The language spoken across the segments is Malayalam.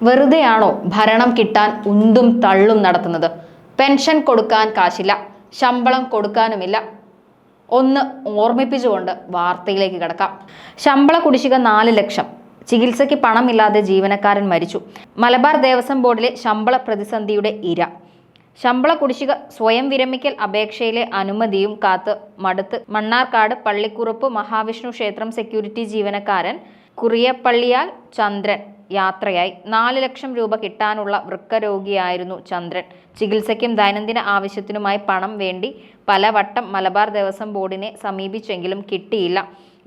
വെറുതെയാണോ ഭരണം കിട്ടാൻ ഉന്തും തള്ളും നടത്തുന്നത്? പെൻഷൻ കൊടുക്കാൻ കാശില്ല, ശമ്പളം കൊടുക്കാനുമില്ല. ഒന്ന് ഓർമ്മിപ്പിച്ചുകൊണ്ട് വാർത്തയിലേക്ക് കിടക്കാം. ശമ്പള കുടിശ്ശിക 4 ലക്ഷം. ചികിത്സയ്ക്ക് പണമില്ലാതെ ജീവനക്കാരൻ മരിച്ചു. മലബാർ ദേവസ്വം ബോർഡിലെ ശമ്പള പ്രതിസന്ധിയുടെ ഇര. ശമ്പള കുടിശ്ശിക സ്വയം വിരമിക്കൽ അപേക്ഷയിലെ അനുമതിയും കാത്ത് മടുത്ത് മണ്ണാർക്കാട് പള്ളിക്കുറുപ്പ് മഹാവിഷ്ണു ക്ഷേത്രം സെക്യൂരിറ്റി ജീവനക്കാരൻ കുറിയപ്പള്ളിയാൽ ചന്ദ്രൻ യാത്രയായി. 4 ലക്ഷം രൂപ കിട്ടാനുള്ള വൃക്കരോഗിയായിരുന്നു ചന്ദ്രൻ. ചികിത്സയ്ക്കും ദൈനംദിന ആവശ്യത്തിനുമായി പണം വേണ്ടി പലവട്ടം മലബാർ ദേവസ്വം ബോർഡിനെ സമീപിച്ചെങ്കിലും കിട്ടിയില്ല.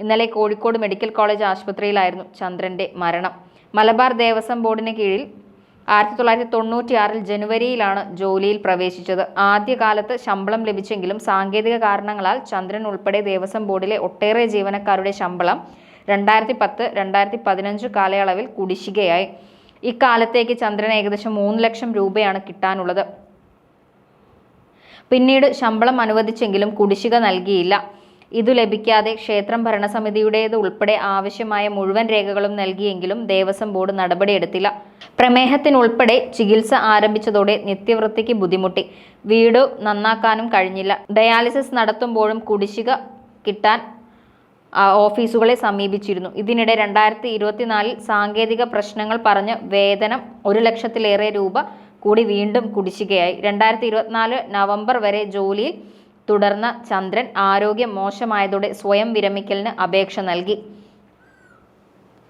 ഇന്നലെ കോഴിക്കോട് മെഡിക്കൽ കോളേജ് ആശുപത്രിയിലായിരുന്നു ചന്ദ്രന്റെ മരണം. മലബാർ ദേവസ്വം ബോർഡിന് കീഴിൽ 1996 ജനുവരിയിലാണ് ജോലിയിൽ പ്രവേശിച്ചത്. ആദ്യകാലത്ത് ശമ്പളം ലഭിച്ചെങ്കിലും സാങ്കേതിക കാരണങ്ങളാൽ ചന്ദ്രൻ ഉൾപ്പെടെ ദേവസ്വം ബോർഡിലെ ഒട്ടേറെ ജീവനക്കാരുടെ ശമ്പളം 2010-2015 കാലയളവിൽ കുടിശ്ശികയായി. ഇക്കാലത്തേക്ക് ചന്ദ്രന് ഏകദേശം 3 ലക്ഷം രൂപയാണ് കിട്ടാനുള്ളത്. പിന്നീട് ശമ്പളം അനുവദിച്ചെങ്കിലും കുടിശ്ശിക നൽകിയില്ല. ഇതു ലഭിക്കാതെ ക്ഷേത്രം ഭരണസമിതിയുടേത് ഉൾപ്പെടെ ആവശ്യമായ മുഴുവൻ രേഖകളും നൽകിയെങ്കിലും ദേവസ്വം ബോർഡ് നടപടിയെടുത്തില്ല. പ്രമേഹത്തിനുൾപ്പെടെ ചികിത്സ ആരംഭിച്ചതോടെ നിത്യവൃത്തിക്ക് ബുദ്ധിമുട്ടി. വീട് നന്നാക്കാനും കഴിഞ്ഞില്ല. ഡയാലിസിസ് നടത്തുമ്പോഴും കുടിശ്ശിക കിട്ടാൻ ഓഫീസുകളെ സമീപിച്ചിരുന്നു. ഇതിനിടെ 2024 സാങ്കേതിക പ്രശ്നങ്ങൾ പറഞ്ഞ് വേതനം 1 ലക്ഷത്തിലേറെ രൂപ കൂടി വീണ്ടും കുടിശ്ശികയായി. 2024 നവംബർ വരെ ജോലിയിൽ തുടർന്ന ചന്ദ്രൻ ആരോഗ്യം മോശമായതോടെ സ്വയം വിരമിക്കലിന് അപേക്ഷ നൽകി.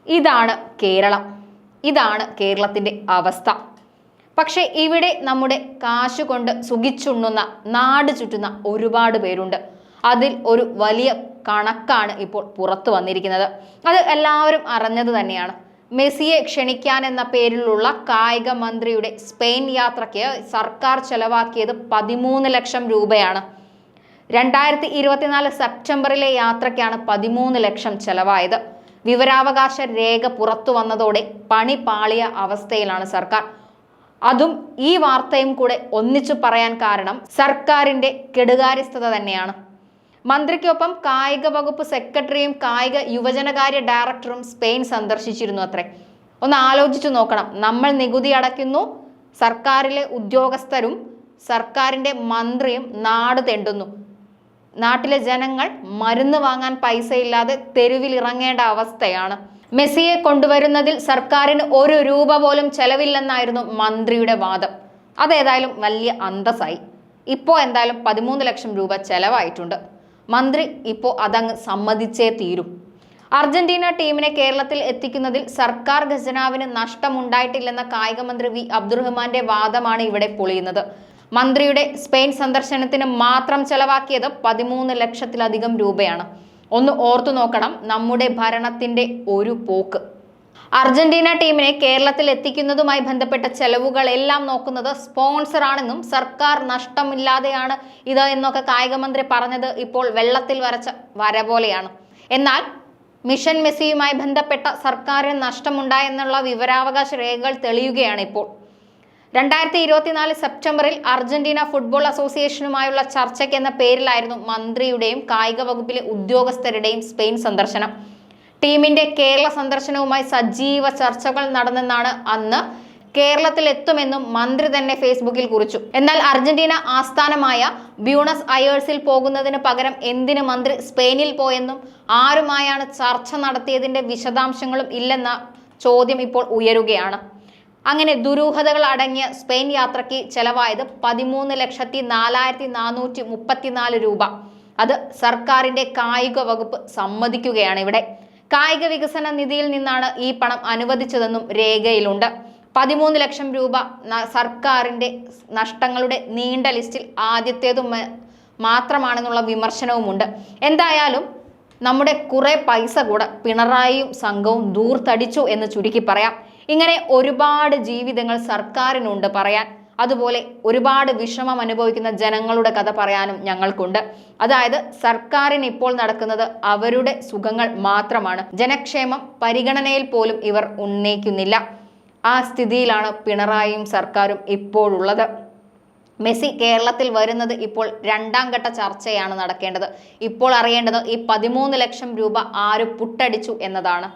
ഇതാണ് കേരളം. ഇതാണ് കേരളത്തിൻ്റെ അവസ്ഥ. പക്ഷേ ഇവിടെ നമ്മുടെ കാശുകൊണ്ട് സുഖിച്ചുണ്ണുന്ന, നാട് ചുറ്റുന്ന ഒരുപാട് പേരുണ്ട്. അതിൽ ഒരു വലിയ കണക്കാണ് ഇപ്പോൾ പുറത്തു വന്നിരിക്കുന്നത്. അത് എല്ലാവരും അറിഞ്ഞത് തന്നെയാണ്. മെസ്സിയെ ക്ഷണിക്കാൻ എന്ന പേരിലുള്ള കായിക മന്ത്രിയുടെ സ്പെയിൻ യാത്രയ്ക്ക് സർക്കാർ ചെലവാക്കിയത് 13 ലക്ഷം രൂപയാണ്. 2024 സെപ്റ്റംബറിലെ യാത്രയ്ക്കാണ് 13 ലക്ഷം ചെലവായത്. വിവരാവകാശ രേഖ പുറത്തു വന്നതോടെ പണി പാളിയ അവസ്ഥയിലാണ് സർക്കാർ. അതും ഈ വാർത്തയും കൂടെ ഒന്നിച്ചു പറയാൻ കാരണം സർക്കാരിന്റെ കെടുകാര്യസ്ഥത തന്നെയാണ്. മന്ത്രിക്കൊപ്പം കായിക വകുപ്പ് സെക്രട്ടറിയും കായിക യുവജനകാര്യ ഡയറക്ടറും സ്പെയിൻ സന്ദർശിച്ചിരുന്നു അത്രേ. ഒന്ന് ആലോചിച്ചു നോക്കണം. നമ്മൾ നികുതി അടയ്ക്കുന്നു, സർക്കാരിലെ ഉദ്യോഗസ്ഥരും സർക്കാരിന്റെ മന്ത്രിയും നാട് തെണ്ടുന്നു. നാട്ടിലെ ജനങ്ങൾ മരുന്ന് വാങ്ങാൻ പൈസയില്ലാതെ തെരുവിലിറങ്ങേണ്ട അവസ്ഥയാണ്. മെസ്സിയെ കൊണ്ടുവരുന്നതിൽ സർക്കാരിന് 1 രൂപ പോലും ചെലവില്ലെന്നായിരുന്നു മന്ത്രിയുടെ വാദം. അതേതായാലും വലിയ അന്തസ്സായി. ഇപ്പോൾ എന്തായാലും 13 ലക്ഷം രൂപ ചെലവായിട്ടുണ്ട്. മന്ത്രി ഇപ്പോൾ അതങ്ങ് സമ്മതിച്ചേ തീരും. അർജന്റീന ടീമിനെ കേരളത്തിൽ എത്തിക്കുന്നതിൽ സർക്കാർ ഖജനാവിന് നഷ്ടമുണ്ടായിട്ടില്ലെന്ന കായിക മന്ത്രി വി അബ്ദുറഹ്മാന്റെ വാദമാണ് ഇവിടെ പൊളിയുന്നത്. മന്ത്രിയുടെ സ്പെയിൻ സന്ദർശനത്തിന് മാത്രം ചെലവാക്കിയത് 13 ലക്ഷത്തിലധികം രൂപയാണ്. ഒന്ന് ഓർത്തു നോക്കണം നമ്മുടെ ഭരണത്തിന്റെ ഒരു പോക്ക്. അർജന്റീന ടീമിനെ കേരളത്തിൽ എത്തിക്കുന്നതുമായി ബന്ധപ്പെട്ട ചെലവുകളെല്ലാം നോക്കുന്നത് സ്പോൺസർ ആണെന്നും സർക്കാർ നഷ്ടമില്ലാതെയാണ് ഇത് എന്നൊക്കെ കായിക മന്ത്രി പറഞ്ഞത് ഇപ്പോൾ വെള്ളത്തിൽ വരച്ച വര പോലെയാണ്. എന്നാൽ മിഷൻ മെസ്സിയുമായി ബന്ധപ്പെട്ട സർക്കാരിന് നഷ്ടമുണ്ടായെന്നുള്ള വിവരാവകാശ രേഖകൾ തെളിയുകയാണ് ഇപ്പോൾ. 2024 സെപ്റ്റംബറിൽ അർജന്റീന ഫുട്ബോൾ അസോസിയേഷനുമായുള്ള ചർച്ചയ്ക്ക് എന്ന പേരിലായിരുന്നു മന്ത്രിയുടെയും കായിക വകുപ്പിലെ ഉദ്യോഗസ്ഥരുടെയും സ്പെയിൻ സന്ദർശനം. ടീമിന്റെ കേരള സന്ദർശനവുമായി സജീവ ചർച്ചകൾ നടന്നെന്നാണ് അന്ന് കേരളത്തിൽ എത്തുമെന്നും മന്ത്രി തന്നെ ഫേസ്ബുക്കിൽ കുറിച്ചു. എന്നാൽ അർജന്റീന ആസ്ഥാനമായ ബ്യൂണസ് അയേഴ്സിൽ പോകുന്നതിന് പകരം എന്തിന് മന്ത്രി സ്പെയിനിൽ പോയെന്നും ആരുമായാണ് ചർച്ച നടത്തിയതിന്റെ വിശദാംശങ്ങളും ഇല്ലെന്ന ചോദ്യം ഇപ്പോൾ ഉയരുകയാണ്. അങ്ങനെ ദുരൂഹതകൾ അടങ്ങിയ സ്പെയിൻ യാത്രയ്ക്ക് ചെലവായത് 13,04,434 രൂപ. അത് സർക്കാരിന്റെ കായിക വകുപ്പ് സമ്മതിക്കുകയാണ്. ഇവിടെ കായിക വികസന നിധിയിൽ നിന്നാണ് ഈ പണം അനുവദിച്ചതെന്നും രേഖയിലുണ്ട്. 13 ലക്ഷം രൂപ സർക്കാരിന്റെ നഷ്ടങ്ങളുടെ നീണ്ട ലിസ്റ്റിൽ ആദ്യത്തേതും മാത്രമാണെന്നുള്ള വിമർശനവുമുണ്ട്. എന്തായാലും നമ്മുടെ കുറെ പൈസ കൂടെ പിണറായിയും സംഘവും ദൂർത്തടിച്ചു എന്ന് ചുരുക്കി പറയാം. ഇങ്ങനെ ഒരുപാട് ജീവിതങ്ങൾ സർക്കാരിനുണ്ട് പറയാൻ. അതുപോലെ ഒരുപാട് വിഷമം അനുഭവിക്കുന്ന ജനങ്ങളുടെ കഥ പറയാനും ഞങ്ങൾക്കുണ്ട്. അതായത് സർക്കാരിന് ഇപ്പോൾ നടക്കുന്നത് അവരുടെ സുഖങ്ങൾ മാത്രമാണ്. ജനക്ഷേമം പരിഗണനയിൽ പോലും ഇവർ ഉന്നയിക്കുന്നില്ല. ആ സ്ഥിതിയിലാണ് പിണറായിയും സർക്കാരും ഇപ്പോഴുള്ളത്. മെസ്സി കേരളത്തിൽ വരുന്നത് ഇപ്പോൾ 2ാം ഘട്ട ചർച്ചയാണ് നടക്കേണ്ടത്. ഇപ്പോൾ അറിയേണ്ടത് ഈ 13 ലക്ഷം രൂപ ആര് പുട്ടടിച്ചു എന്നതാണ്.